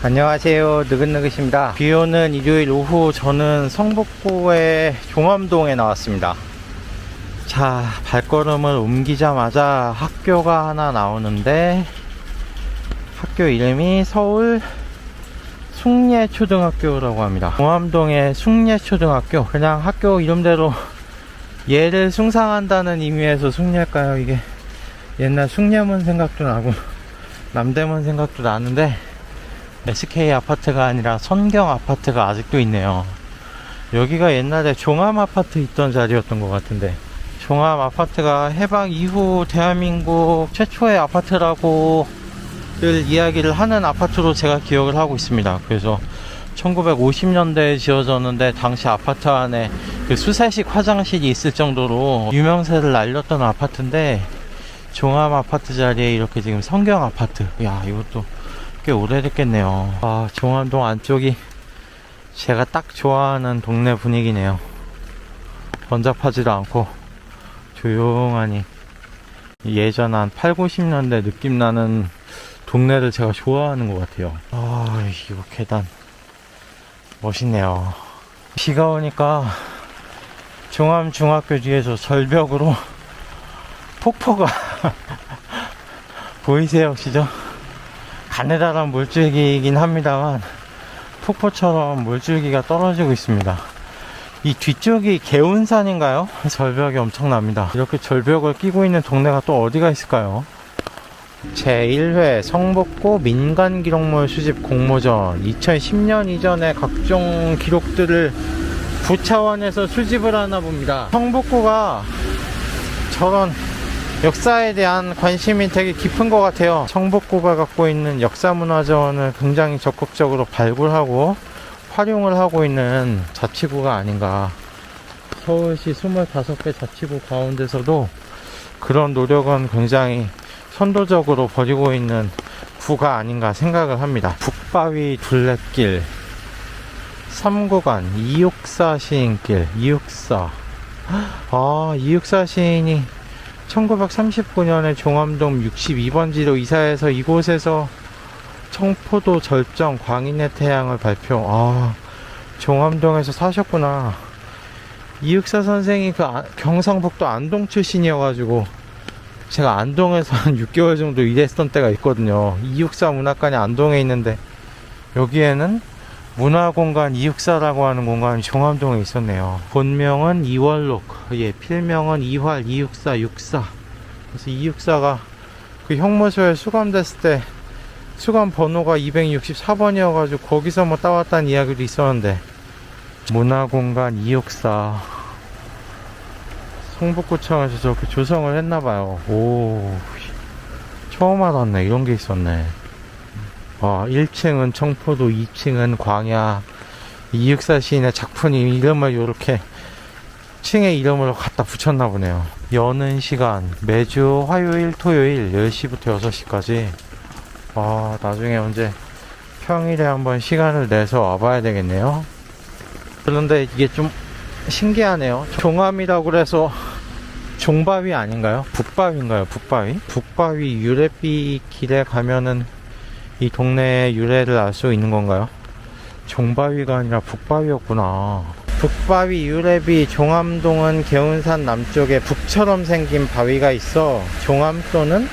안녕하세요, 느긋느긋입니다. 비오는 일요일 오후 저는 성북구의 종암동에 나왔습니다. 자, 발걸음을 옮기자마자 학교가 하나 나오는데 학교 이름이 서울 숭례초등학교라고 합니다. 종암동의 숭례초등학교, 그냥 학교 이름대로 예를 숭상한다는 의미에서 숭례일까요? 이게 옛날 숭례문 생각도 나고 남대문 생각도 나는데 SK 아파트가 아니라 선경 아파트가 아직도 있네요. 여기가 옛날에 종암 아파트 있던 자리였던 것 같은데, 종암 아파트가 해방 이후 대한민국 최초의 아파트라고 이야기를 하는 아파트로 제가 기억을 하고 있습니다. 그래서 1950년대에 지어졌는데 당시 아파트 안에 그 수세식 화장실이 있을 정도로 유명세를 날렸던 아파트인데, 종암 아파트 자리에 이렇게 지금 선경 아파트, 야, 이것도 꽤 오래됐겠네요. 아, 종암동 안쪽이 제가 딱 좋아하는 동네 분위기네요. 번잡하지도 않고 조용하니 예전 한 8, 90년대 느낌 나는 동네를 제가 좋아하는 것 같아요. 아, 이거 계단 멋있네요. 비가 오니까 종암중학교 뒤에서 절벽으로 폭포가 보이세요, 혹시죠? 가느다란 물줄기이긴 합니다만 폭포처럼 물줄기가 떨어지고 있습니다. 이 뒤쪽이 개운산인가요? 절벽이 엄청납니다. 이렇게 절벽을 끼고 있는 동네가 또 어디가 있을까요? 제1회 성북구 민간기록물 수집 공모전, 2010년 이전의 각종 기록들을 구 차원에서 수집을 하나 봅니다. 성북구가 저런 역사에 대한 관심이 되게 깊은 것 같아요. 성북구가 갖고 있는 역사문화자원을 굉장히 적극적으로 발굴하고 활용을 하고 있는 자치구가 아닌가. 서울시 25개 자치구 가운데서도 그런 노력은 굉장히 선도적으로 벌이고 있는 구가 아닌가 생각을 합니다. 북바위 둘레길 3구간 264 시인길, 264. 아, 264 시인이 1939년에 종암동 62번지로 이사해서 이곳에서 청포도 절정 광인의 태양을 발표. 아, 종암동에서 사셨구나. 이육사 선생이 그 경상북도 안동 출신이어가지고 제가 안동에서 한 6개월 정도 일했던 때가 있거든요. 이육사 문학관이 안동에 있는데 여기에는 문화공간 이육사라고 하는 공간이 종암동에 있었네요. 본명은 이월록, 예, 필명은 이활 264 64. 그래서 264가 그 형무소에 수감됐을 때 수감 번호가 264번이어가지고 거기서 뭐 따왔다는 이야기도 있었는데, 문화공간 264 성북구청에서 저렇게 조성을 했나봐요. 오, 처음 알았네. 이런 게 있었네. 1층은 청포도, 2층은 광야. 이육사 시인의 작품이 이름을 이렇게 층의 이름으로 갖다 붙였나 보네요. 여는 시간 매주 화요일, 토요일 10시부터 6시까지. 나중에 언제 평일에 한번 시간을 내서 와봐야 되겠네요. 그런데 이게 좀 신기하네요. 종암이라고 그래서 종바위 아닌가요? 북바위인가요? 북바위? 북바위 유래비 길에 가면은 이 동네의 유래를 알 수 있는 건가요? 종바위가 아니라 북바위였구나. 북바위 유래비. 종암동은 개운산 남쪽에 북처럼 생긴 바위가 있어 종암 또는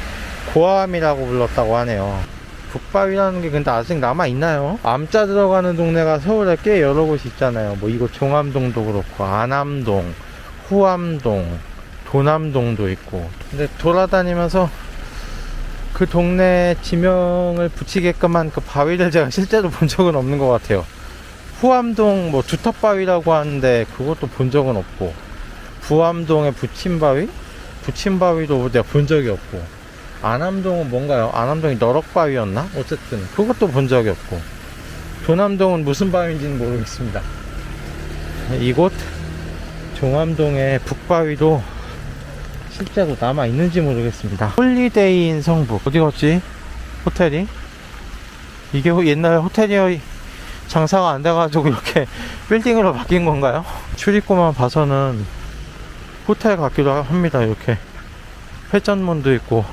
고암이라고 불렀다고 하네요. 북바위라는 게 근데 아직 남아있나요? 암자 들어가는 동네가 서울에 꽤 여러 곳이 있잖아요. 뭐 이곳 종암동도 그렇고 안암동, 후암동, 도남동도 있고. 근데 돌아다니면서 그 동네 지명을 붙이게끔 한 그 바위를 제가 실제로 본 적은 없는 것 같아요. 후암동 뭐 두텁바위라고 하는데 그것도 본 적은 없고, 부암동의 부침바위? 부침바위도 내가 본 적이 없고, 안암동은 뭔가요? 안암동이 너럭바위였나? 어쨌든 그것도 본 적이 없고, 도남동은 무슨 바위인지는 모르겠습니다. 이곳 종암동의 북바위도 실제로 남아있는지 모르겠습니다. 홀리데이인 성북. 어디 갔지? 호텔이? 이게 옛날 호텔이 장사가 안 돼가지고 이렇게 빌딩으로 바뀐 건가요? 출입구만 봐서는 호텔 같기도 합니다. 이렇게 회전문도 있고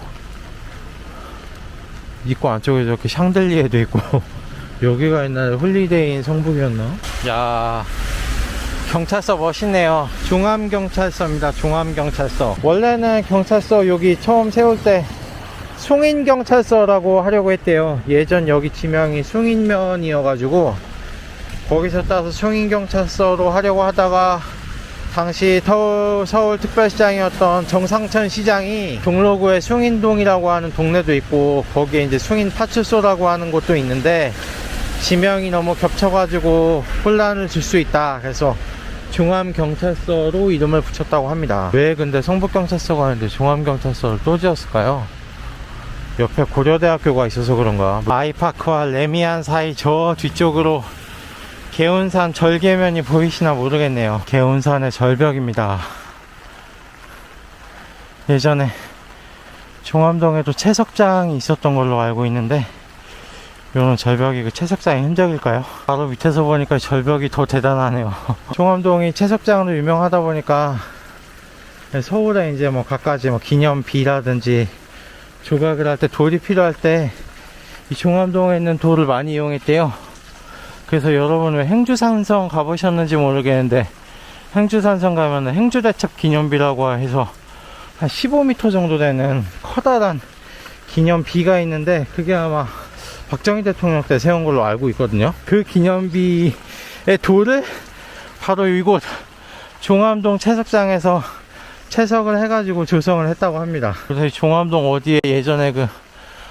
안쪽에 이렇게 샹들리에도 있고 여기가 옛날에 홀리데이인 성북이었나? 야, 경찰서 멋있네요. 중암경찰서입니다. 중암경찰서. 원래는 경찰서 여기 처음 세울 때 숭인경찰서라고 하려고 했대요. 예전 여기 지명이 숭인면이어가지고 거기서 따서 숭인경찰서로 하려고 하다가 당시 서울특별시장이었던 정상천 시장이 종로구에 숭인동이라고 하는 동네도 있고 거기에 이제 숭인파출소라고 하는 곳도 있는데 지명이 너무 겹쳐가지고 혼란을 줄 수 있다. 그래서 중암경찰서로 이름을 붙였다고 합니다. 왜 근데 성북경찰서가 아닌데 중암경찰서를 또 지었을까요? 옆에 고려대학교가 있어서 그런가. 아이파크와 레미안 사이 저 뒤쪽으로 개운산 절개면이 보이시나 모르겠네요. 개운산의 절벽입니다. 예전에 종암동에도 채석장이 있었던 걸로 알고 있는데 요런 절벽이 그 채석장의 흔적일까요? 바로 밑에서 보니까 절벽이 더 대단하네요. 종암동이 채석장으로 유명하다 보니까 서울에 이제 뭐 갖가지 뭐 기념비라든지 조각을 할 때 돌이 필요할 때 이 종암동에 있는 돌을 많이 이용했대요. 그래서 여러분 왜 행주산성 가보셨는지 모르겠는데 행주산성 가면은 행주대첩 기념비라고 해서 한 15m 정도 되는 커다란 기념비가 있는데 그게 아마 박정희 대통령 때 세운 걸로 알고 있거든요. 그 기념비의 돌을 바로 이곳 종암동 채석장에서 채석을 해가지고 조성을 했다고 합니다. 그래서 이 종암동 어디에 예전에 그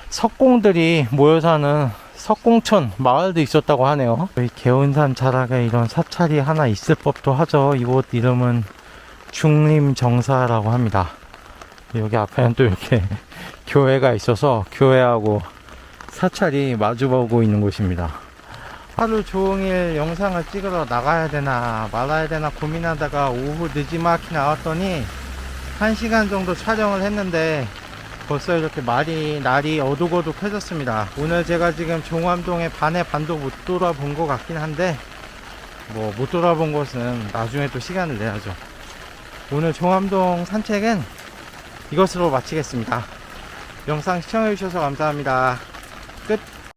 석공들이 모여 사는 석공촌 마을도 있었다고 하네요. 이 개운산 자락에 이런 사찰이 하나 있을 법도 하죠. 이곳 이름은 중림정사라고 합니다. 여기 앞에는 또 이렇게 교회가 있어서 교회하고 사찰이 마주보고 있는 곳입니다. 하루 종일 영상을 찍으러 나가야 되나 말아야 되나 고민하다가 오후 늦지막히 나왔더니 1시간 정도 촬영을 했는데 벌써 이렇게 날이 어둑어둑해졌습니다. 오늘 제가 지금 종암동의 반의 반도 못 돌아본 것 같긴 한데 뭐 못 돌아본 것은 나중에 또 시간을 내야죠. 오늘 종암동 산책은 이것으로 마치겠습니다. 영상 시청해주셔서 감사합니다.